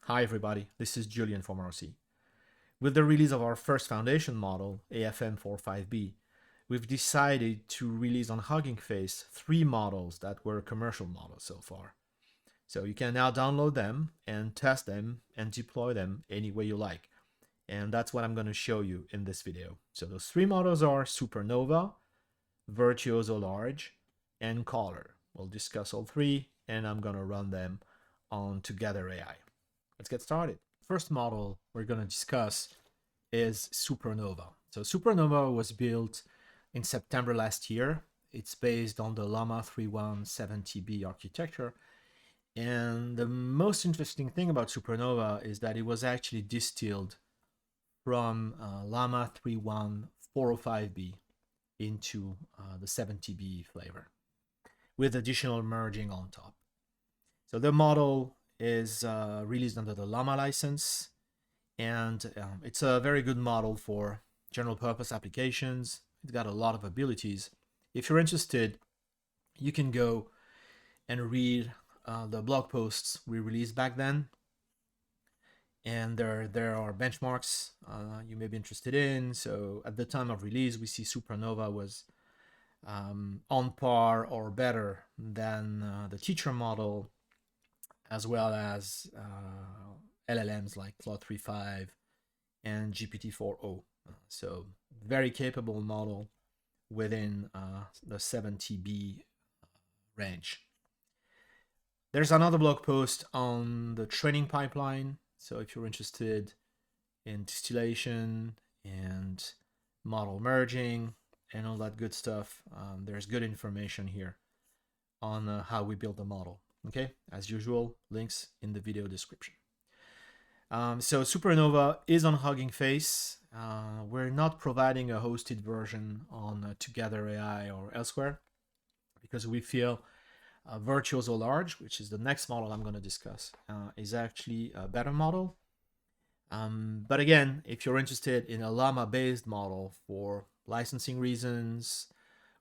Hi everybody, this is Julian from Arcee. With the release of our first foundation model, AFM45B, we've decided to release on Hugging Face 3 models that were commercial models so far. So you can now download them and test them and deploy them any way you like. And that's what I'm going to show you in this video. So those 3 models are Supernova, Virtuoso-Large, and Color. We'll discuss all 3 and I'm going to run them on Together AI. Let's get started. First model we're going to discuss is Supernova. So Supernova was built in September last year. It's based on the Llama 3170B architecture. And the most interesting thing about Supernova is that it was actually distilled from Llama 31405B into the 70B flavor with additional merging on top. So the model is released under the Llama license, and it's a very good model for general purpose applications. It's got a lot of abilities. If you're interested, you can go and read the blog posts we released back then, and there are benchmarks you may be interested in. So at the time of release, we see Supernova was on par or better than the teacher model, as well as LLMs like Claude 3.5 and GPT-4o. So very capable model within the 70B range. There's another blog post on the training pipeline. So if you're interested in distillation and model merging and all that good stuff, there's good information here on how we build the model. Okay, as usual, links in the video description. So Supernova is on Hugging Face. We're not providing a hosted version on Together AI or elsewhere because we feel Virtuoso-Large, which is the next model I'm going to discuss, is actually a better model. But again, if you're interested in a Llama-based model for licensing reasons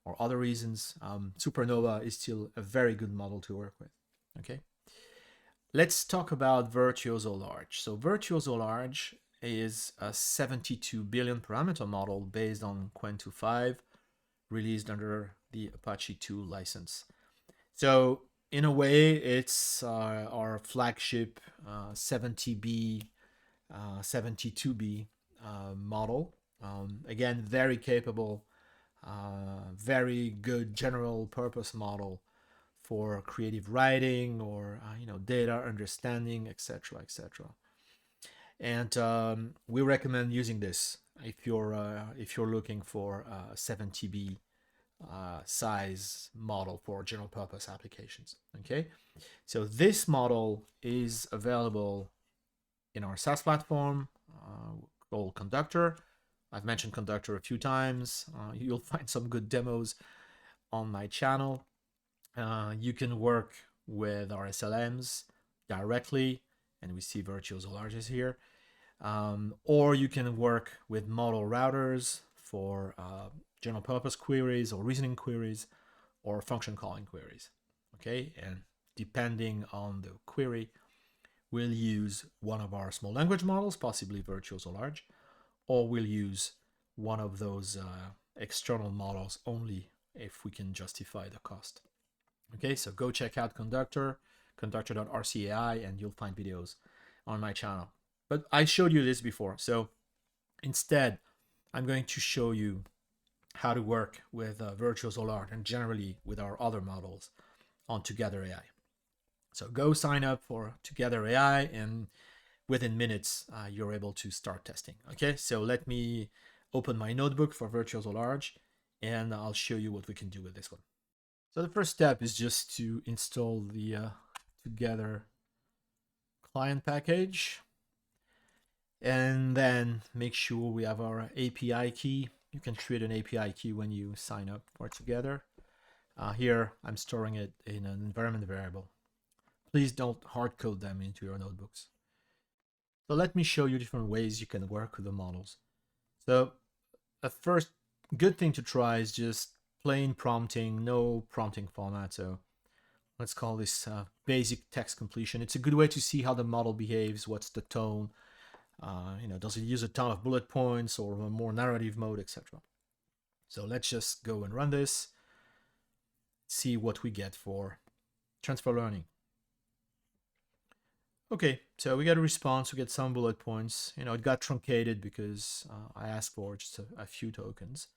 or other reasons, Supernova is still a very good model to work with. Okay, let's talk about Virtuoso-Large. So Virtuoso-Large is a 72 billion parameter model based on Qwen 2.5, released under the Apache 2 license. So in a way, it's our flagship 70B, 72B model. Again, very capable, very good general purpose model for creative writing or data understanding, etc., etc. And we recommend using this if you're looking for a 70B size model for general purpose applications. Okay, so this model is available in our SaaS platform called Conductor. I've mentioned Conductor a few times. You'll find some good demos on my channel. You can work with our SLMs directly, and we see Virtuoso-Large here, or you can work with model routers for general purpose queries or reasoning queries or function calling queries. Okay, and depending on the query, we'll use one of our small language models, possibly Virtuoso-Large, or we'll use one of those external models only if we can justify the cost. Okay, so go check out Conductor, conductor.rcee AI, and you'll find videos on my channel. But I showed you this before, so instead, I'm going to show you how to work with Virtuoso-Large and generally with our other models on Together AI. So go sign up for Together AI, and within minutes, you're able to start testing. Okay, so let me open my notebook for Virtuoso-Large, and I'll show you what we can do with this one. So the first step is just to install the Together client package, and then make sure we have our API key. You can create an API key when you sign up for Together. Here, I'm storing it in an environment variable. Please don't hard code them into your notebooks. So let me show you different ways you can work with the models. So a first good thing to try is just plain prompting, no prompting format. So let's call this basic text completion. It's a good way to see how the model behaves, what's the tone, does it use a ton of bullet points or a more narrative mode, etc. So let's just go and run this, see what we get for transfer learning. Okay, so we get a response, we get some bullet points. It got truncated because I asked for just a few tokens.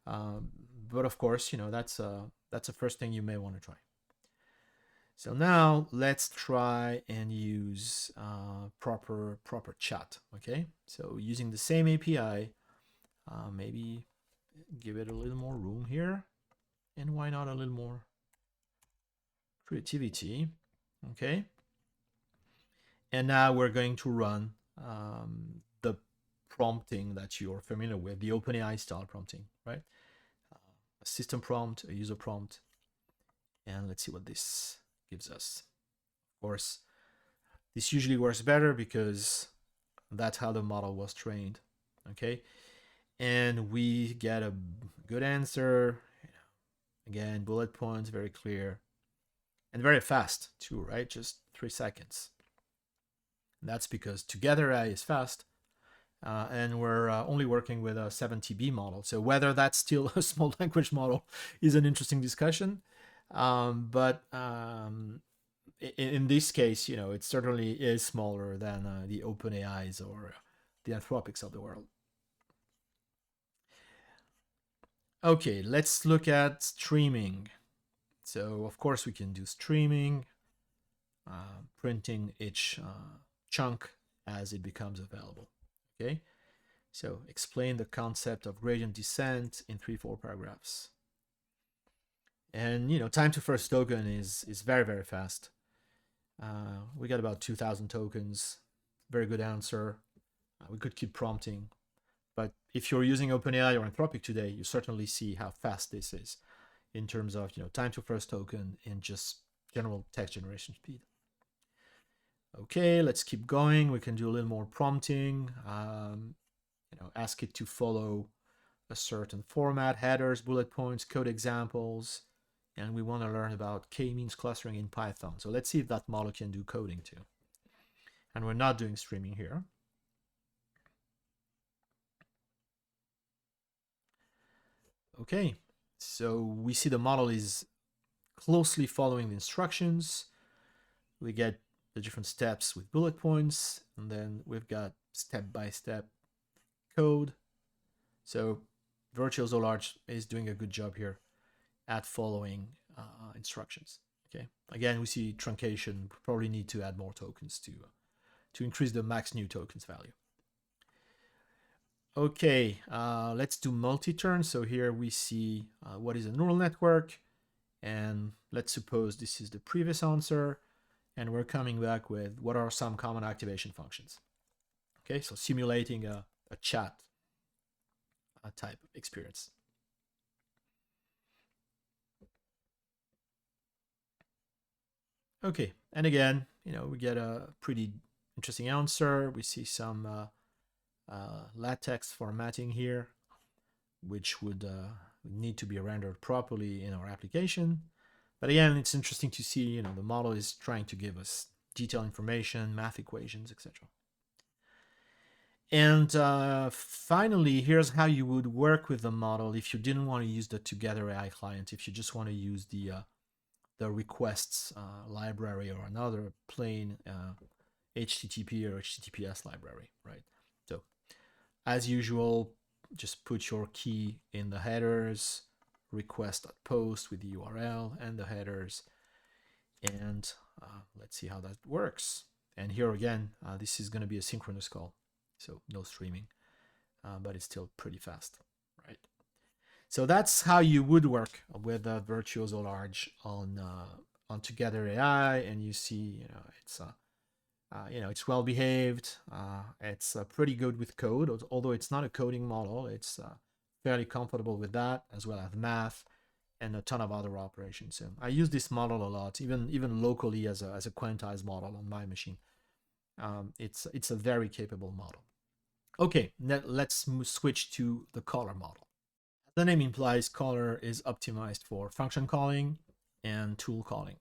But of course, that's the first thing you may want to try. So now let's try and use proper chat. Okay, so using the same API, maybe give it a little more room here, and why not a little more creativity? Okay, and now we're going to run the prompting that you're familiar with, the OpenAI style prompting, right? A system prompt, a user prompt, and let's see what this gives us. Of course, this usually works better because that's how the model was trained. Okay, and we get a good answer. Again, bullet points, very clear, and very fast too, right? Just 3 seconds. And that's because Together AI is fast, and we're only working with a 7TB model. So whether that's still a small language model is an interesting discussion. But in this case, it certainly is smaller than the OpenAIs or the Anthropics of the world. Okay, let's look at streaming. So of course we can do streaming, printing each chunk as it becomes available. Okay, so explain the concept of gradient descent in 3-4 paragraphs. And time to first token is very, very fast. We got about 2,000 tokens. Very good answer. We could keep prompting. But if you're using OpenAI or Anthropic today, you certainly see how fast this is in terms of time to first token and just general text generation speed. Okay, let's keep going. We can do a little more prompting. Ask it to follow a certain format, headers, bullet points, code examples, and we want to learn about k-means clustering in Python. So let's see if that model can do coding too. And we're not doing streaming here. Okay, so we see the model is closely following the instructions. We get the different steps with bullet points, and then we've got step-by-step code. So Virtuoso-Large is doing a good job here at following instructions. Okay, again, we see truncation. We probably need to add more tokens to increase the max new tokens value. Okay, let's do multi-turn. So here we see what is a neural network, and let's suppose this is the previous answer, and we're coming back with what are some common activation functions. Okay, so simulating a chat type experience. Okay, and again, we get a pretty interesting answer. We see some LaTeX formatting here, which would need to be rendered properly in our application. But again, it's interesting to see, the model is trying to give us detailed information, math equations, etc. And finally, here's how you would work with the model if you didn't want to use the Together AI client, if you just want to use the requests library or another plain HTTP or HTTPS library, right? So as usual, just put your key in the headers, request.post with the URL and the headers, and let's see how that works. And here again, this is going to be a synchronous call, so no streaming, but it's still pretty fast, right? So that's how you would work with Virtuoso-Large on Together AI, and you see, it's well behaved. It's pretty good with code, although it's not a coding model. It's fairly comfortable with that, as well as math and a ton of other operations. So I use this model a lot, even locally as a quantized model on my machine. It's a very capable model. Okay, let's switch to the caller model. The name implies, caller is optimized for function calling and tool calling.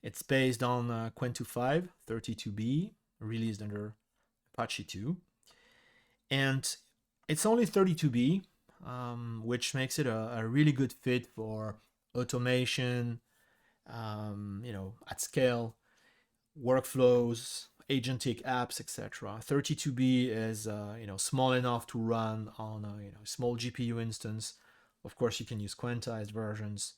It's based on Qwentu 5 32B, released under Apache 2. And it's only 32B, which makes it a really good fit for automation, at scale, workflows, agentic apps, etc. 32B is small enough to run on a small GPU instance. Of course, you can use quantized versions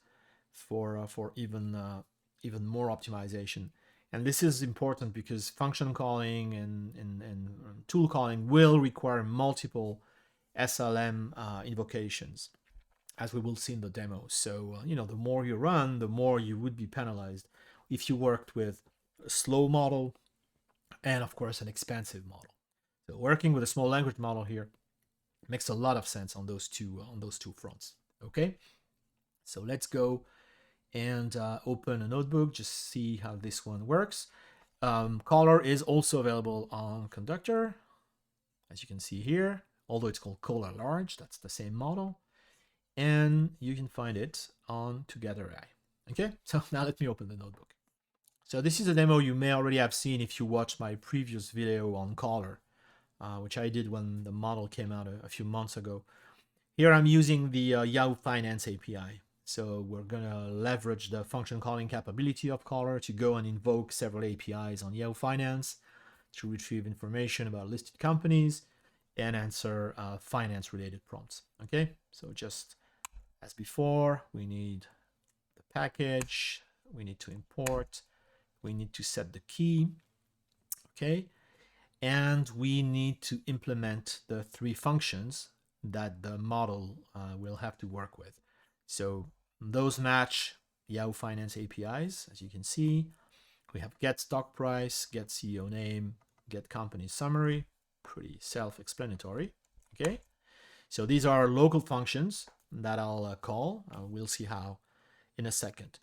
for even more optimization. And this is important because function calling and tool calling will require multiple SLM invocations, as we will see in the demo. So, the more you run, the more you would be penalized if you worked with a slow model and, of course, an expensive model. So working with a small language model here makes a lot of sense on those two fronts. Okay, so let's go and open a notebook, just see how this one works. Caller is also available on Conductor, as you can see here, although it's called Virtuoso-Large, that's the same model. And you can find it on Together AI. Okay, so now let me open the notebook. So this is a demo you may already have seen if you watched my previous video on Caller, which I did when the model came out a few months ago. Here I'm using the Yahoo Finance API. So we're going to leverage the function calling capability of Caller to go and invoke several APIs on Yahoo Finance to retrieve information about listed companies and answer finance-related prompts. Okay, so just as before, we need the package, we need to import, we need to set the key, okay, and we need to implement the 3 functions that the model will have to work with. So those match Yahoo Finance APIs, as you can see. We have get stock price, get CEO name, get company summary, pretty self-explanatory, okay? So these are local functions that I'll call. We'll see how in a second.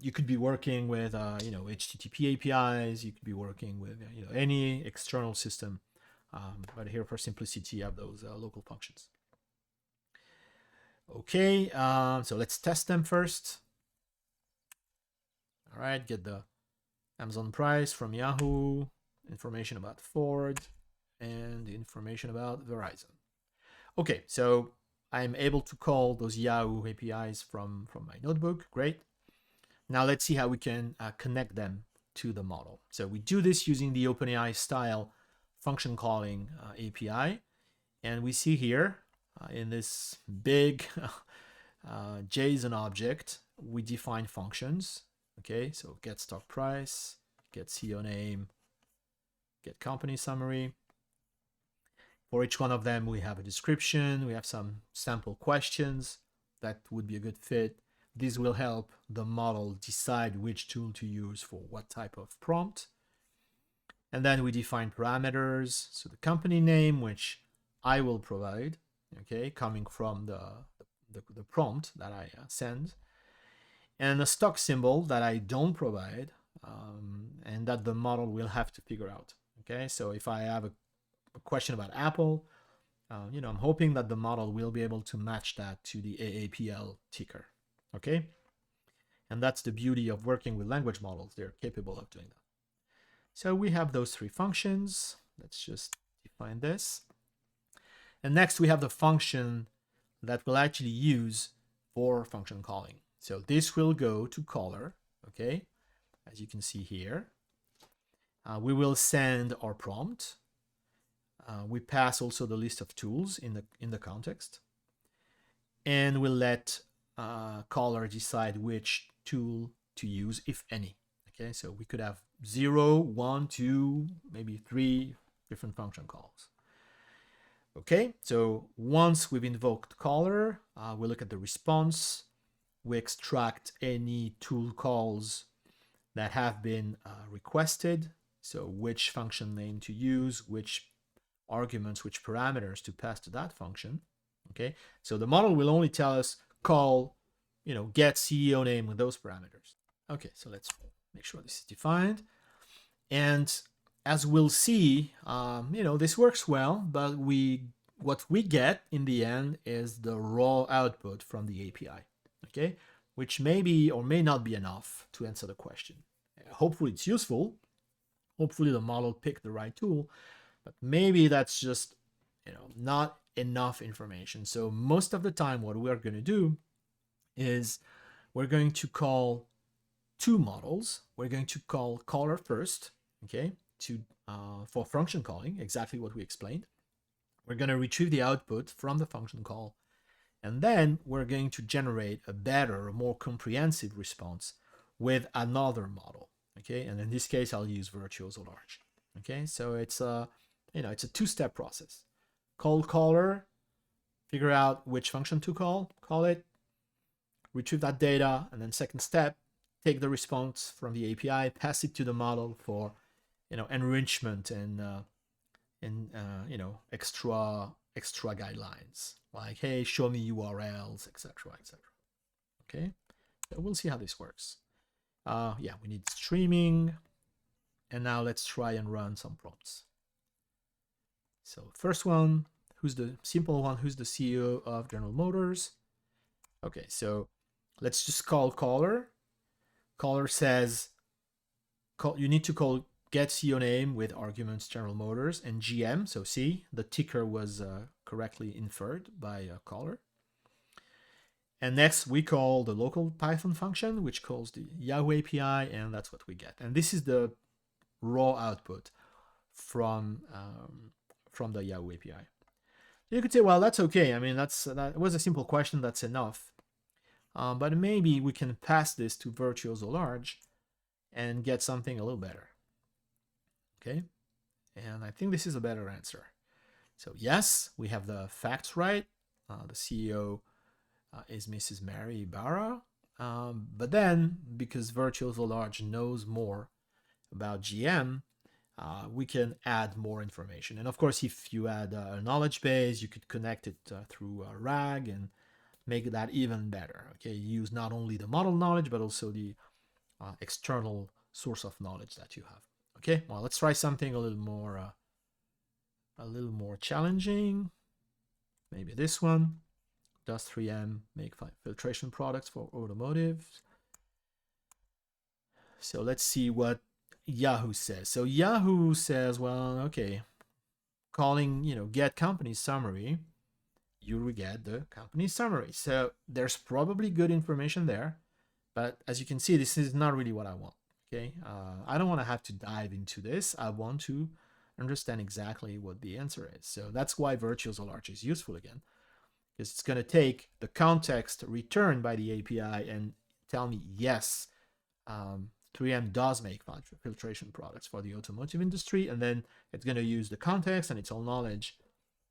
You could be working with HTTP APIs, you could be working with any external system, but here for simplicity you have those local functions. Okay, so let's test them first. All right, get the Amazon price from Yahoo, information about Ford, and information about Verizon. Okay, so I'm able to call those Yahoo APIs from my notebook. Great. Now let's see how we can connect them to the model. So we do this using the OpenAI style function calling API. And we see here in this big JSON object, we define functions. Okay, so get stock price, get CEO name, get company summary. For each one of them, we have a description, we have some sample questions that would be a good fit. This will help the model decide which tool to use for what type of prompt. And then we define parameters, so the company name, which I will provide, okay, coming from the prompt that I send, and a stock symbol that I don't provide, and that the model will have to figure out. Okay, so if I have a question about Apple, I'm hoping that the model will be able to match that to the AAPL ticker. Okay, and that's the beauty of working with language models. They're capable of doing that. So we have those 3 functions. Let's just define this. And next we have the function that we'll actually use for function calling. So this will go to caller, okay, as you can see here. We will send our prompt. We pass also the list of tools in the context. And we'll let caller decide which tool to use, if any. Okay, so we could have 0, 1, 2, maybe 3 different function calls. Okay, so once we've invoked caller, we look at the response. We extract any tool calls that have been requested. So which function name to use, which arguments, which parameters to pass to that function. Okay, so the model will only tell us call, get CEO name with those parameters. Okay, so let's make sure this is defined. And as we'll see, this works well, but what we get in the end is the raw output from the API, okay, which may be or may not be enough to answer the question. hopefully it's useful. Hopefully the model picked the right tool, but maybe that's just, not enough information. So most of the time, what we're going to do is we're going to call two models. We're going to call caller first, okay, for function calling, exactly what we explained. We're going to retrieve the output from the function call, and then we're going to generate a better, more comprehensive response with another model, okay? And in this case, I'll use Virtuoso-Large, okay? So it's it's a two-step process. Call caller, figure out which function to call it, retrieve that data, and then second step, take the response from the API, pass it to the model for, enrichment and extra guidelines like, hey, show me URLs, etc., etc. Okay, so we'll see how this works. Yeah, we need streaming, and now let's try and run some prompts. So first one, who's the simple one? Who's the CEO of General Motors? Okay, so let's just call caller. Caller says, you need to call get CEO name with arguments General Motors and GM. So see, the ticker was correctly inferred by caller. And next we call the local Python function, which calls the Yahoo API, and that's what we get. And this is the raw output from the Yahoo API. You could say, well, that's okay. I mean, that was a simple question. That's enough. But maybe we can pass this to Virtuoso-Large and get something a little better. Okay, and I think this is a better answer. So yes, we have the facts right. The CEO is Mrs. Mary Barra. But then, because Virtuoso-Large knows more about GM, we can add more information. And of course, if you add a knowledge base, you could connect it through a RAG and make that even better. Okay, use not only the model knowledge, but also the external source of knowledge that you have. Okay, well, let's try something a little more challenging. Maybe this one. Does 3M make filtration products for automotive? So let's see what Yahoo says. So Yahoo says, well, okay, calling, get company summary, you will get the company summary. So there's probably good information there, but as you can see, this is not really what I want. Okay, I don't want to have to dive into this. I want to understand exactly what the answer is. So that's why Virtuoso-Large is useful again, because it's going to take the context returned by the API and tell me, yes, 3M does make filtration products for the automotive industry, and then it's going to use the context and its own knowledge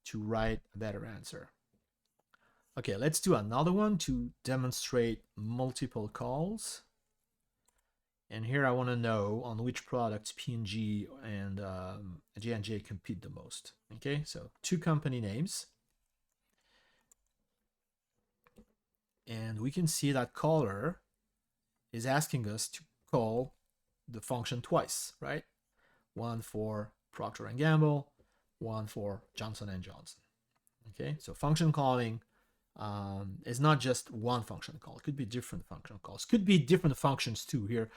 to write a better answer. Okay, let's do another one to demonstrate multiple calls. And here I want to know on which products P&G and J&J compete the most. Okay, so two company names. And we can see that caller is asking us to call the function twice, right? One for Procter & Gamble, one for Johnson & Johnson. Okay, so function calling is not just one function call. It could be different function calls. Could be different functions too. Here,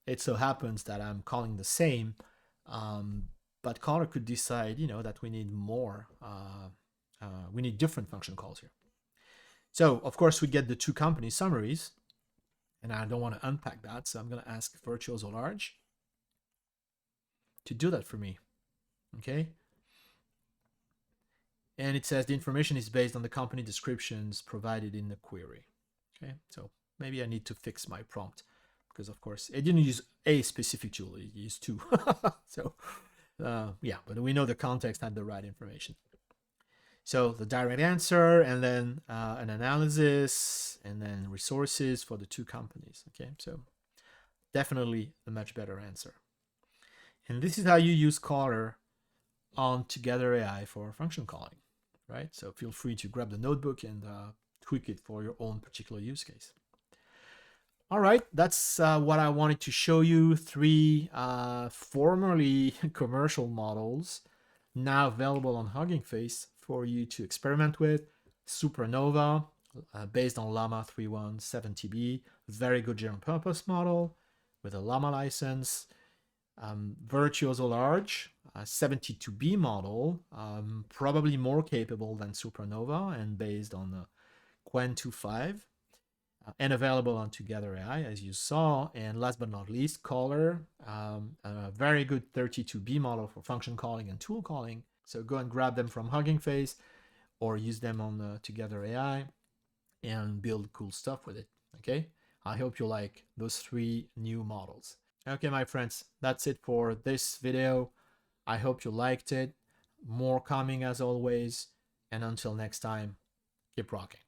it so happens that I'm calling the same, but caller could decide, that we need more. We need different function calls here. So of course we get the two company summaries, and I don't want to unpack that, so I'm going to ask Virtuoso-Large to do that for me. Okay. And it says the information is based on the company descriptions provided in the query. Okay, so maybe I need to fix my prompt, because of course it didn't use a specific tool, it used two. So yeah, but we know the context had the right information. So the direct answer, and then an analysis, and then resources for the two companies. Okay, so definitely a much better answer. And this is how you use caller on Together AI for function calling, right? So feel free to grab the notebook and tweak it for your own particular use case. All right, that's what I wanted to show you. 3 formerly commercial models now available on Hugging Face for you to experiment with. Supernova, based on Llama 317TB, very good general purpose model. with a Llama license. Virtuoso-Large, a 72B model, probably more capable than Supernova and based on the Qwen 2.5, and available on Together AI, as you saw. And last but not least, Caller, a very good 32B model for function calling and tool calling. So go and grab them from Hugging Face or use them on Together AI and build cool stuff with it. Okay, I hope you like those 3 new models. Okay, my friends, that's it for this video. I hope you liked it. More coming as always. And until next time, keep rocking.